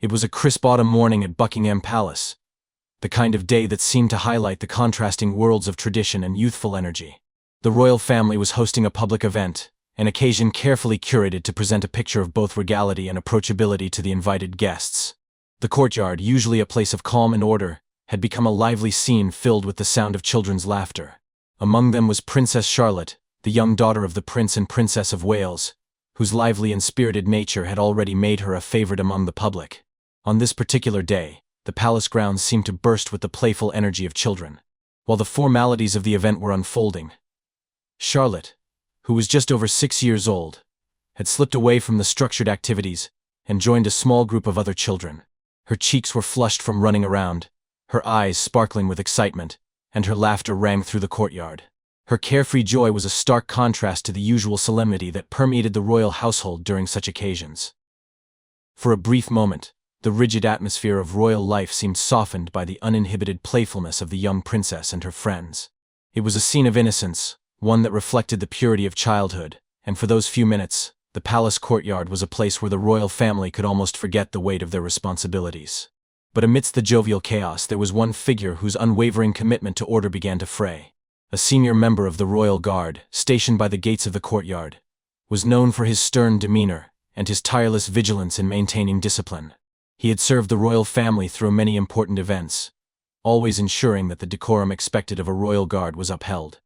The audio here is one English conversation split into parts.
It was a crisp autumn morning at Buckingham Palace, the kind of day that seemed to highlight the contrasting worlds of tradition and youthful energy. The royal family was hosting a public event, an occasion carefully curated to present a picture of both regality and approachability to the invited guests. The courtyard, usually a place of calm and order, had become a lively scene filled with the sound of children's laughter. Among them was Princess Charlotte, the young daughter of the Prince and Princess of Wales, whose lively and spirited nature had already made her a favorite among the public. On this particular day, the palace grounds seemed to burst with the playful energy of children. While the formalities of the event were unfolding, Charlotte, who was just over 6 years old, had slipped away from the structured activities and joined a small group of other children. Her cheeks were flushed from running around, her eyes sparkling with excitement, and her laughter rang through the courtyard. Her carefree joy was a stark contrast to the usual solemnity that permeated the royal household during such occasions. For a brief moment, the rigid atmosphere of royal life seemed softened by the uninhibited playfulness of the young princess and her friends. It was a scene of innocence, one that reflected the purity of childhood, and for those few minutes, the palace courtyard was a place where the royal family could almost forget the weight of their responsibilities. But amidst the jovial chaos, there was one figure whose unwavering commitment to order began to fray. A senior member of the royal guard, stationed by the gates of the courtyard, was known for his stern demeanor and his tireless vigilance in maintaining discipline. He had served the royal family through many important events, always ensuring that the decorum expected of a royal guard was upheld.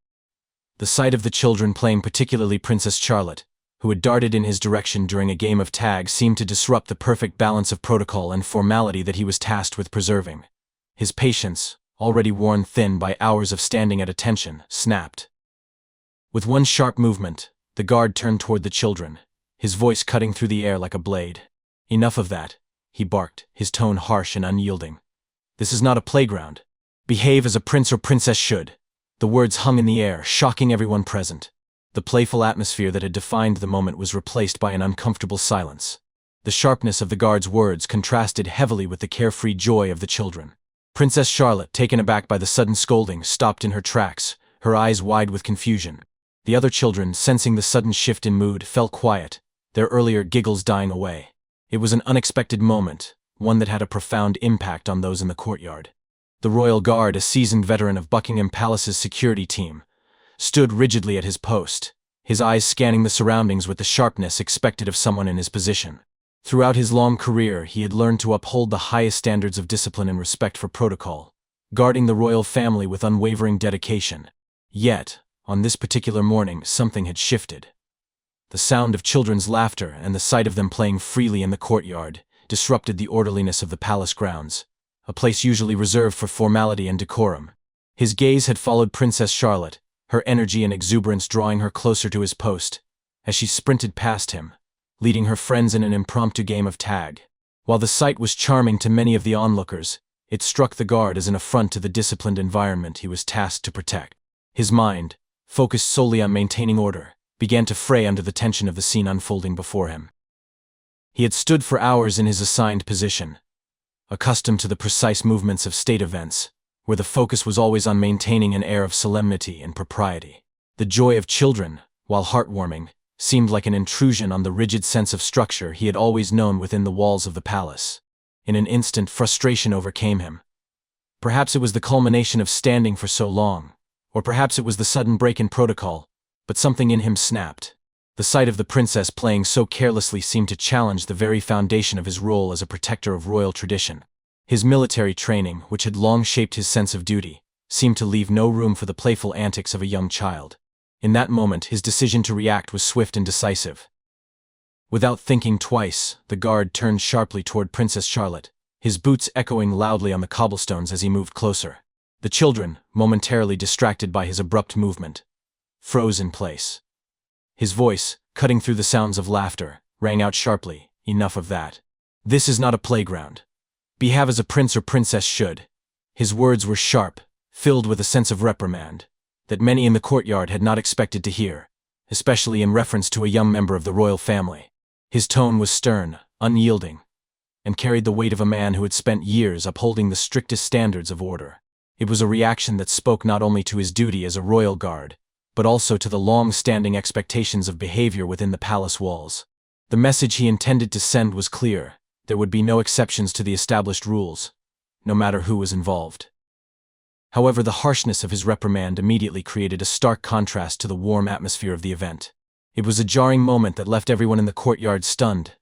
The sight of the children playing, particularly Princess Charlotte, who had darted in his direction during a game of tag, seemed to disrupt the perfect balance of protocol and formality that he was tasked with preserving. His patience, already worn thin by hours of standing at attention, snapped. With one sharp movement, the guard turned toward the children, his voice cutting through the air like a blade. "Enough of that," he barked, his tone harsh and unyielding. "This is not a playground. Behave as a prince or princess should." The words hung in the air, shocking everyone present. The playful atmosphere that had defined the moment was replaced by an uncomfortable silence. The sharpness of the guard's words contrasted heavily with the carefree joy of the children. Princess Charlotte, taken aback by the sudden scolding, stopped in her tracks, her eyes wide with confusion. The other children, sensing the sudden shift in mood, fell quiet, their earlier giggles dying away. It was an unexpected moment, one that had a profound impact on those in the courtyard. The royal guard, a seasoned veteran of Buckingham Palace's security team, stood rigidly at his post, his eyes scanning the surroundings with the sharpness expected of someone in his position. Throughout his long career, he had learned to uphold the highest standards of discipline and respect for protocol, guarding the royal family with unwavering dedication. Yet, on this particular morning, something had shifted. The sound of children's laughter and the sight of them playing freely in the courtyard disrupted the orderliness of the palace grounds, a place usually reserved for formality and decorum. His gaze had followed Princess Charlotte, her energy and exuberance drawing her closer to his post, as she sprinted past him, leading her friends in an impromptu game of tag. While the sight was charming to many of the onlookers, it struck the guard as an affront to the disciplined environment he was tasked to protect. His mind, focused solely on maintaining order, began to fray under the tension of the scene unfolding before him. He had stood for hours in his assigned position, accustomed to the precise movements of state events, where the focus was always on maintaining an air of solemnity and propriety. The joy of children, while heartwarming, seemed like an intrusion on the rigid sense of structure he had always known within the walls of the palace. In an instant, frustration overcame him. Perhaps it was the culmination of standing for so long, or perhaps it was the sudden break in protocol, but something in him snapped. The sight of the princess playing so carelessly seemed to challenge the very foundation of his role as a protector of royal tradition. His military training, which had long shaped his sense of duty, seemed to leave no room for the playful antics of a young child. In that moment, his decision to react was swift and decisive. Without thinking twice, the guard turned sharply toward Princess Charlotte, his boots echoing loudly on the cobblestones as he moved closer. The children, momentarily distracted by his abrupt movement, froze in place. His voice, cutting through the sounds of laughter, rang out sharply, "Enough of that. This is not a playground. Behave as a prince or princess should." His words were sharp, filled with a sense of reprimand that many in the courtyard had not expected to hear, especially in reference to a young member of the royal family. His tone was stern, unyielding, and carried the weight of a man who had spent years upholding the strictest standards of order. It was a reaction that spoke not only to his duty as a royal guard, but also to the long-standing expectations of behavior within the palace walls. The message he intended to send was clear: there would be no exceptions to the established rules, no matter who was involved. However, the harshness of his reprimand immediately created a stark contrast to the warm atmosphere of the event. It was a jarring moment that left everyone in the courtyard stunned,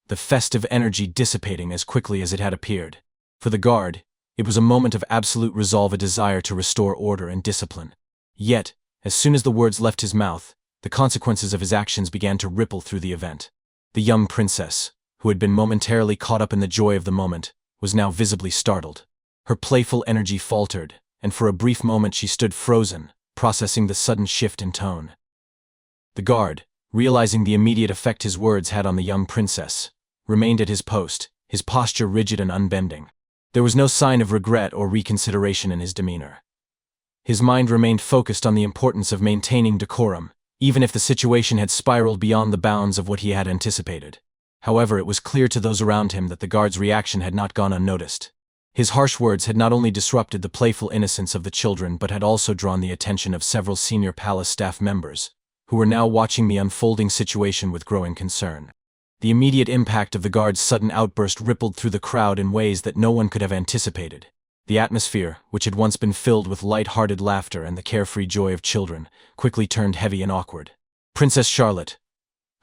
the festive energy dissipating as quickly as it had appeared. For the guard, it was a moment of absolute resolve, a desire to restore order and discipline. Yet, as soon as the words left his mouth, the consequences of his actions began to ripple through the event. The young princess, who had been momentarily caught up in the joy of the moment, was now visibly startled. Her playful energy faltered, and for a brief moment she stood frozen, processing the sudden shift in tone. The guard, realizing the immediate effect his words had on the young princess, remained at his post, his posture rigid and unbending. There was no sign of regret or reconsideration in his demeanor. His mind remained focused on the importance of maintaining decorum, even if the situation had spiraled beyond the bounds of what he had anticipated. However, it was clear to those around him that the guard's reaction had not gone unnoticed. His harsh words had not only disrupted the playful innocence of the children but had also drawn the attention of several senior palace staff members, who were now watching the unfolding situation with growing concern. The immediate impact of the guard's sudden outburst rippled through the crowd in ways that no one could have anticipated. The atmosphere, which had once been filled with light-hearted laughter and the carefree joy of children, quickly turned heavy and awkward. Princess Charlotte,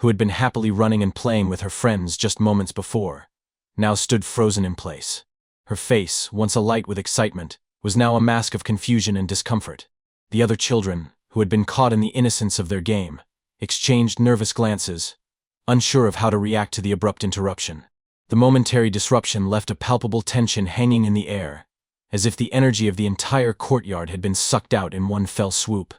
who had been happily running and playing with her friends just moments before, now stood frozen in place. Her face, once alight with excitement, was now a mask of confusion and discomfort. The other children, who had been caught in the innocence of their game, exchanged nervous glances, unsure of how to react to the abrupt interruption. The momentary disruption left a palpable tension hanging in the air, as if the energy of the entire courtyard had been sucked out in one fell swoop.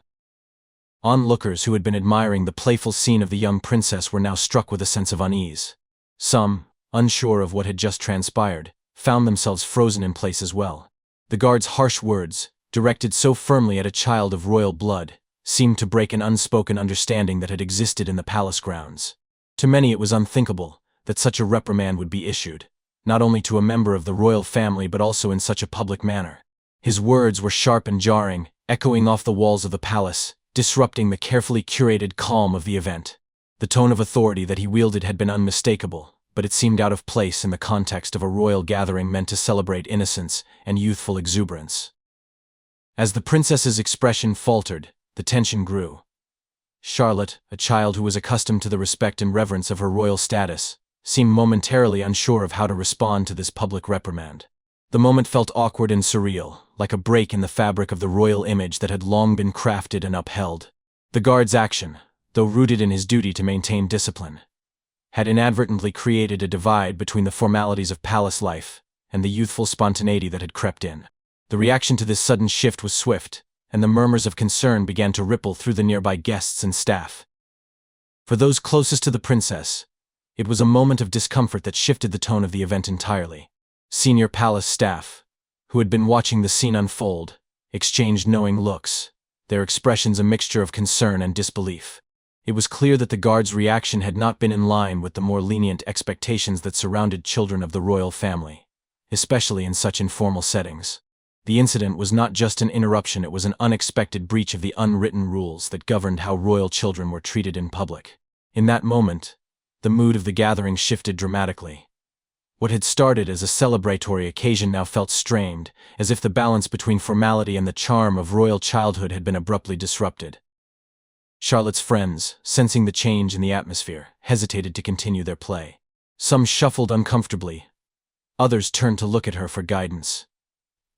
Onlookers who had been admiring the playful scene of the young princess were now struck with a sense of unease. Some, unsure of what had just transpired, found themselves frozen in place as well. The guard's harsh words, directed so firmly at a child of royal blood, seemed to break an unspoken understanding that had existed in the palace grounds. To many it was unthinkable that such a reprimand would be issued, not only to a member of the royal family but also in such a public manner. His words were sharp and jarring, echoing off the walls of the palace, disrupting the carefully curated calm of the event. The tone of authority that he wielded had been unmistakable, but it seemed out of place in the context of a royal gathering meant to celebrate innocence and youthful exuberance. As the princess's expression faltered, the tension grew. Charlotte, a child who was accustomed to the respect and reverence of her royal status, seemed momentarily unsure of how to respond to this public reprimand. The moment felt awkward and surreal, like a break in the fabric of the royal image that had long been crafted and upheld. The guard's action, though rooted in his duty to maintain discipline, had inadvertently created a divide between the formalities of palace life and the youthful spontaneity that had crept in. The reaction to this sudden shift was swift, and the murmurs of concern began to ripple through the nearby guests and staff. For those closest to the princess, it was a moment of discomfort that shifted the tone of the event entirely. Senior palace staff, who had been watching the scene unfold, exchanged knowing looks, their expressions a mixture of concern and disbelief. It was clear that the guard's reaction had not been in line with the more lenient expectations that surrounded children of the royal family, especially in such informal settings. The incident was not just an interruption, it was an unexpected breach of the unwritten rules that governed how royal children were treated in public. In that moment, the mood of the gathering shifted dramatically. What had started as a celebratory occasion now felt strained, as if the balance between formality and the charm of royal childhood had been abruptly disrupted. Charlotte's friends, sensing the change in the atmosphere, hesitated to continue their play. Some shuffled uncomfortably. Others turned to look at her for guidance.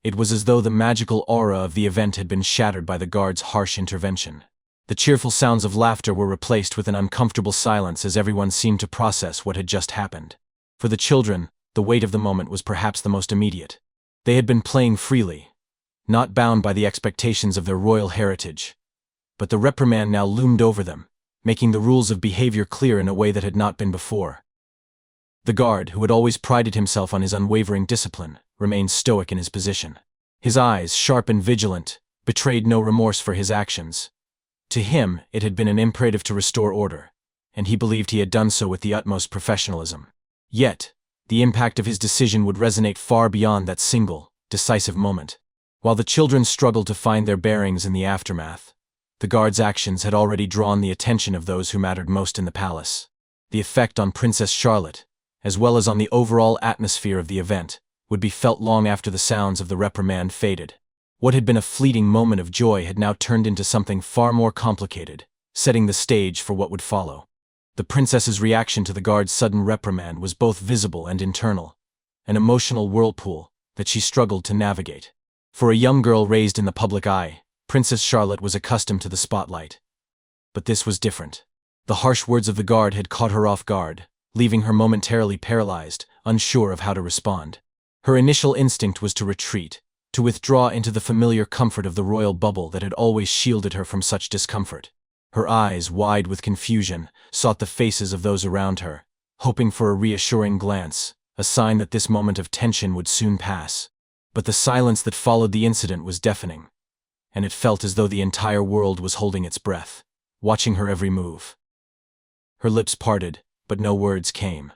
It was as though the magical aura of the event had been shattered by the guard's harsh intervention. The cheerful sounds of laughter were replaced with an uncomfortable silence as everyone seemed to process what had just happened. For the children, the weight of the moment was perhaps the most immediate. They had been playing freely, not bound by the expectations of their royal heritage. But the reprimand now loomed over them, making the rules of behavior clear in a way that had not been before. The guard, who had always prided himself on his unwavering discipline, remained stoic in his position. His eyes, sharp and vigilant, betrayed no remorse for his actions. To him, it had been an imperative to restore order, and he believed he had done so with the utmost professionalism. Yet, the impact of his decision would resonate far beyond that single, decisive moment. While the children struggled to find their bearings in the aftermath, the guard's actions had already drawn the attention of those who mattered most in the palace. The effect on Princess Charlotte, as well as on the overall atmosphere of the event, would be felt long after the sounds of the reprimand faded. What had been a fleeting moment of joy had now turned into something far more complicated, setting the stage for what would follow. The princess's reaction to the guard's sudden reprimand was both visible and internal, an emotional whirlpool that she struggled to navigate. For a young girl raised in the public eye, Princess Charlotte was accustomed to the spotlight. But this was different. The harsh words of the guard had caught her off guard, leaving her momentarily paralyzed, unsure of how to respond. Her initial instinct was to retreat, to withdraw into the familiar comfort of the royal bubble that had always shielded her from such discomfort. Her eyes, wide with confusion, sought the faces of those around her, hoping for a reassuring glance, a sign that this moment of tension would soon pass. But the silence that followed the incident was deafening, and it felt as though the entire world was holding its breath, watching her every move. Her lips parted, but no words came.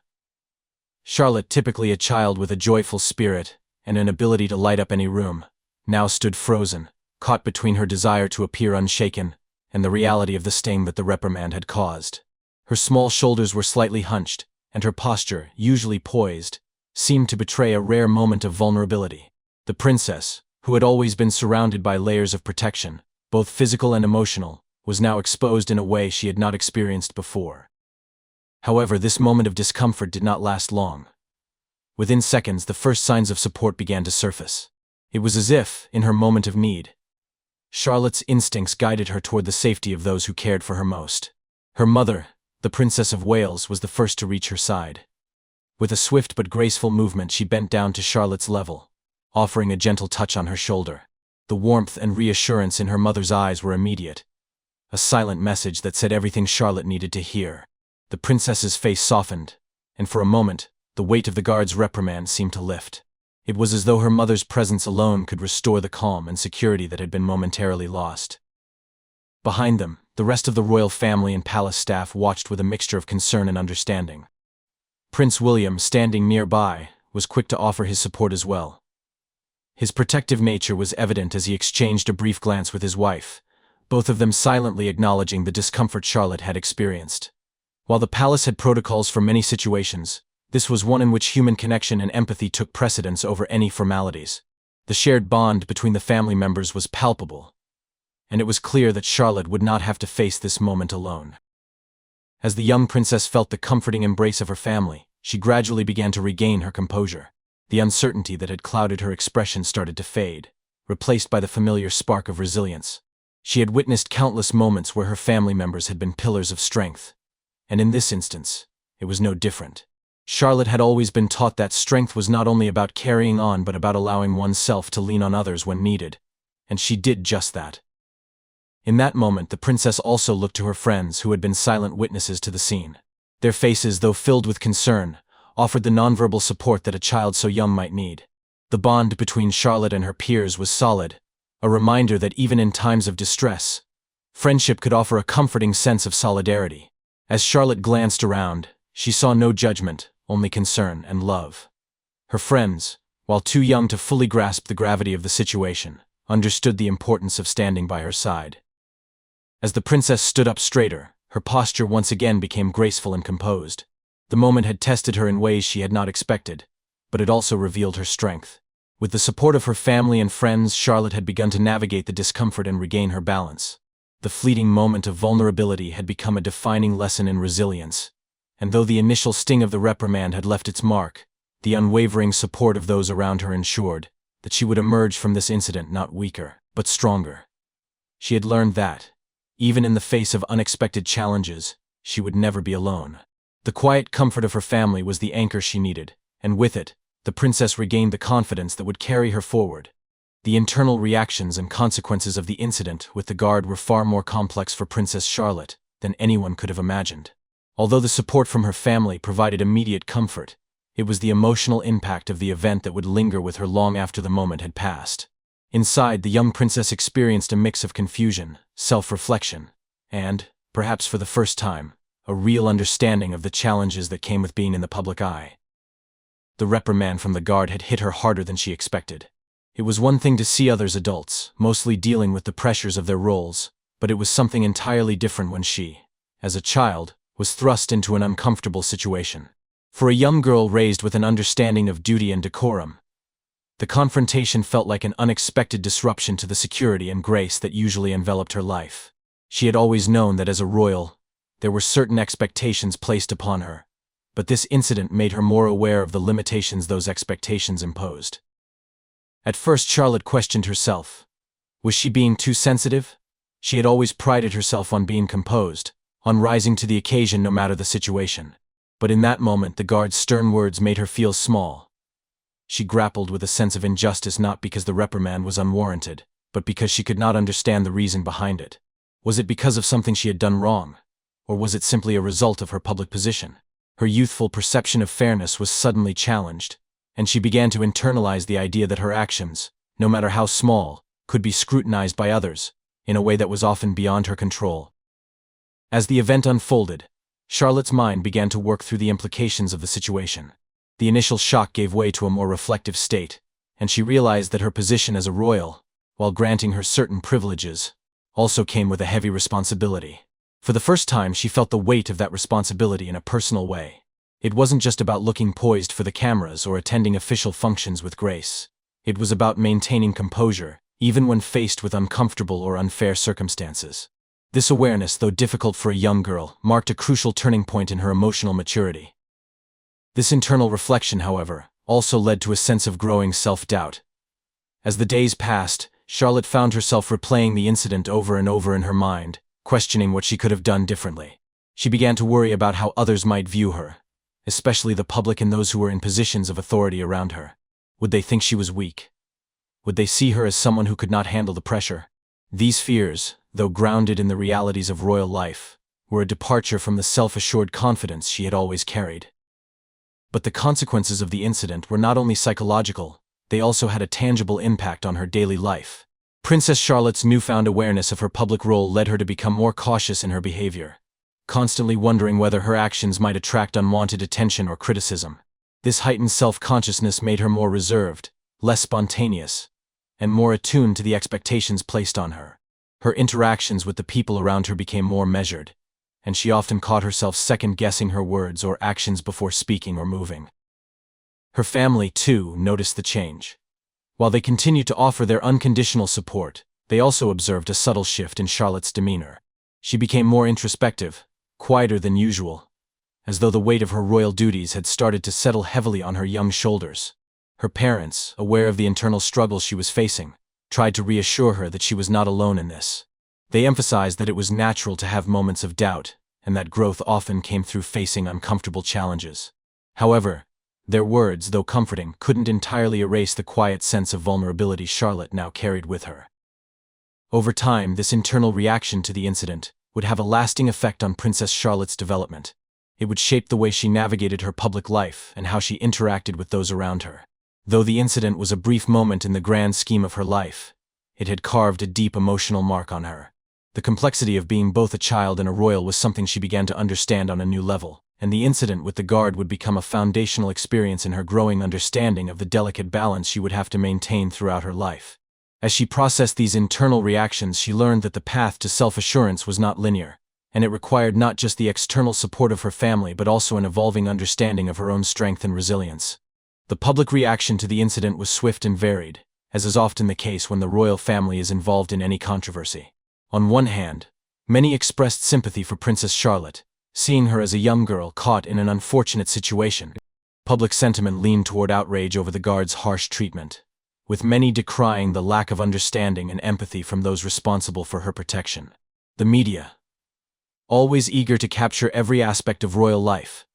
Charlotte, typically a child with a joyful spirit and an ability to light up any room, now stood frozen, caught between her desire to appear unshaken and the reality of the sting that the reprimand had caused. Her small shoulders were slightly hunched, and her posture, usually poised, seemed to betray a rare moment of vulnerability. The princess, who had always been surrounded by layers of protection, both physical and emotional, was now exposed in a way she had not experienced before. However, this moment of discomfort did not last long. Within seconds, the first signs of support began to surface. It was as if, in her moment of need, Charlotte's instincts guided her toward the safety of those who cared for her most. Her mother, the Princess of Wales, was the first to reach her side. With a swift but graceful movement, she bent down to Charlotte's level, offering a gentle touch on her shoulder. The warmth and reassurance in her mother's eyes were immediate, a silent message that said everything Charlotte needed to hear. The princess's face softened, and for a moment, the weight of the guard's reprimand seemed to lift. It was as though her mother's presence alone could restore the calm and security that had been momentarily lost. Behind them, the rest of the royal family and palace staff watched with a mixture of concern and understanding. Prince William, standing nearby, was quick to offer his support as well. His protective nature was evident as he exchanged a brief glance with his wife, both of them silently acknowledging the discomfort Charlotte had experienced. While the palace had protocols for many situations, this was one in which human connection and empathy took precedence over any formalities. The shared bond between the family members was palpable, and it was clear that Charlotte would not have to face this moment alone. As the young princess felt the comforting embrace of her family, she gradually began to regain her composure. The uncertainty that had clouded her expression started to fade, replaced by the familiar spark of resilience. She had witnessed countless moments where her family members had been pillars of strength, and in this instance, it was no different. Charlotte had always been taught that strength was not only about carrying on but about allowing oneself to lean on others when needed, and she did just that. In that moment, the princess also looked to her friends who had been silent witnesses to the scene. Their faces, though filled with concern, offered the nonverbal support that a child so young might need. The bond between Charlotte and her peers was solid, a reminder that even in times of distress, friendship could offer a comforting sense of solidarity. As Charlotte glanced around, she saw no judgment, only concern and love. Her friends, while too young to fully grasp the gravity of the situation, understood the importance of standing by her side. As the princess stood up straighter, her posture once again became graceful and composed. The moment had tested her in ways she had not expected, but it also revealed her strength. With the support of her family and friends, Charlotte had begun to navigate the discomfort and regain her balance. The fleeting moment of vulnerability had become a defining lesson in resilience, and though the initial sting of the reprimand had left its mark, the unwavering support of those around her ensured that she would emerge from this incident not weaker, but stronger. She had learned that, even in the face of unexpected challenges, she would never be alone. The quiet comfort of her family was the anchor she needed, and with it, the princess regained the confidence that would carry her forward. The internal reactions and consequences of the incident with the guard were far more complex for Princess Charlotte than anyone could have imagined. Although the support from her family provided immediate comfort, it was the emotional impact of the event that would linger with her long after the moment had passed. Inside, the young princess experienced a mix of confusion, self-reflection, and, perhaps for the first time, a real understanding of the challenges that came with being in the public eye. The reprimand from the guard had hit her harder than she expected. It was one thing to see others adults, mostly dealing with the pressures of their roles, but it was something entirely different when she, as a child, was thrust into an uncomfortable situation. For a young girl raised with an understanding of duty and decorum, the confrontation felt like an unexpected disruption to the security and grace that usually enveloped her life. She had always known that as a royal, there were certain expectations placed upon her, but this incident made her more aware of the limitations those expectations imposed. At first, Charlotte questioned herself. Was she being too sensitive? She had always prided herself on being composed, on rising to the occasion no matter the situation. But in that moment, the guard's stern words made her feel small. She grappled with a sense of injustice not because the reprimand was unwarranted, but because she could not understand the reason behind it. Was it because of something she had done wrong? Or was it simply a result of her public position? Her youthful perception of fairness was suddenly challenged, and she began to internalize the idea that her actions, no matter how small, could be scrutinized by others, in a way that was often beyond her control. As the event unfolded, Charlotte's mind began to work through the implications of the situation. The initial shock gave way to a more reflective state, and she realized that her position as a royal, while granting her certain privileges, also came with a heavy responsibility. For the first time, she felt the weight of that responsibility in a personal way. It wasn't just about looking poised for the cameras or attending official functions with grace. It was about maintaining composure, even when faced with uncomfortable or unfair circumstances. This awareness, though difficult for a young girl, marked a crucial turning point in her emotional maturity. This internal reflection, however, also led to a sense of growing self-doubt. As the days passed, Charlotte found herself replaying the incident over and over in her mind, questioning what she could have done differently. She began to worry about how others might view her, especially the public and those who were in positions of authority around her. Would they think she was weak? Would they see her as someone who could not handle the pressure? These fears, though grounded in the realities of royal life, were a departure from the self-assured confidence she had always carried. But the consequences of the incident were not only psychological, they also had a tangible impact on her daily life. Princess Charlotte's newfound awareness of her public role led her to become more cautious in her behavior, constantly wondering whether her actions might attract unwanted attention or criticism. This heightened self-consciousness made her more reserved, less spontaneous, and more attuned to the expectations placed on her. Her interactions with the people around her became more measured, and she often caught herself second-guessing her words or actions before speaking or moving. Her family, too, noticed the change. While they continued to offer their unconditional support, they also observed a subtle shift in Charlotte's demeanor. She became more introspective, quieter than usual, as though the weight of her royal duties had started to settle heavily on her young shoulders. Her parents, aware of the internal struggles she was facing, tried to reassure her that she was not alone in this. They emphasized that it was natural to have moments of doubt, and that growth often came through facing uncomfortable challenges. However, their words, though comforting, couldn't entirely erase the quiet sense of vulnerability Charlotte now carried with her. Over time, this internal reaction to the incident would have a lasting effect on Princess Charlotte's development. It would shape the way she navigated her public life and how she interacted with those around her. Though the incident was a brief moment in the grand scheme of her life, it had carved a deep emotional mark on her. The complexity of being both a child and a royal was something she began to understand on a new level, and the incident with the guard would become a foundational experience in her growing understanding of the delicate balance she would have to maintain throughout her life. As she processed these internal reactions, she learned that the path to self-assurance was not linear, and it required not just the external support of her family but also an evolving understanding of her own strength and resilience. The public reaction to the incident was swift and varied, as is often the case when the royal family is involved in any controversy. On one hand, many expressed sympathy for Princess Charlotte, seeing her as a young girl caught in an unfortunate situation. Public sentiment leaned toward outrage over the guard's harsh treatment, with many decrying the lack of understanding and empathy from those responsible for her protection. The media, always eager to capture every aspect of royal life,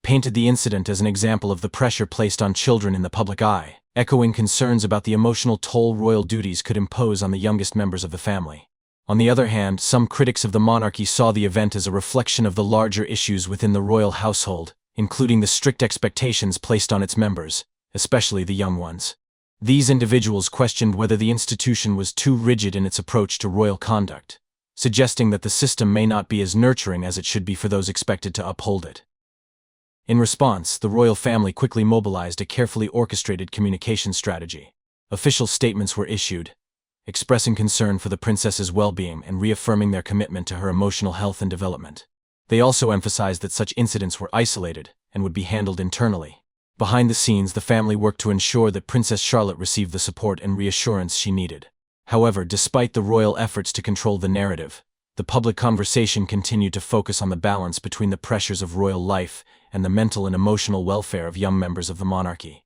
painted the incident as an example of the pressure placed on children in the public eye, echoing concerns about the emotional toll royal duties could impose on the youngest members of the family. On the other hand, some critics of the monarchy saw the event as a reflection of the larger issues within the royal household, including the strict expectations placed on its members, especially the young ones. These individuals questioned whether the institution was too rigid in its approach to royal conduct, suggesting that the system may not be as nurturing as it should be for those expected to uphold it. In response, the royal family quickly mobilized a carefully orchestrated communication strategy. Official statements were issued, expressing concern for the princess's well-being and reaffirming their commitment to her emotional health and development. They also emphasized that such incidents were isolated and would be handled internally. Behind the scenes, the family worked to ensure that Princess Charlotte received the support and reassurance she needed. However, despite the royal efforts to control the narrative, the public conversation continued to focus on the balance between the pressures of royal life and the mental and emotional welfare of young members of the monarchy.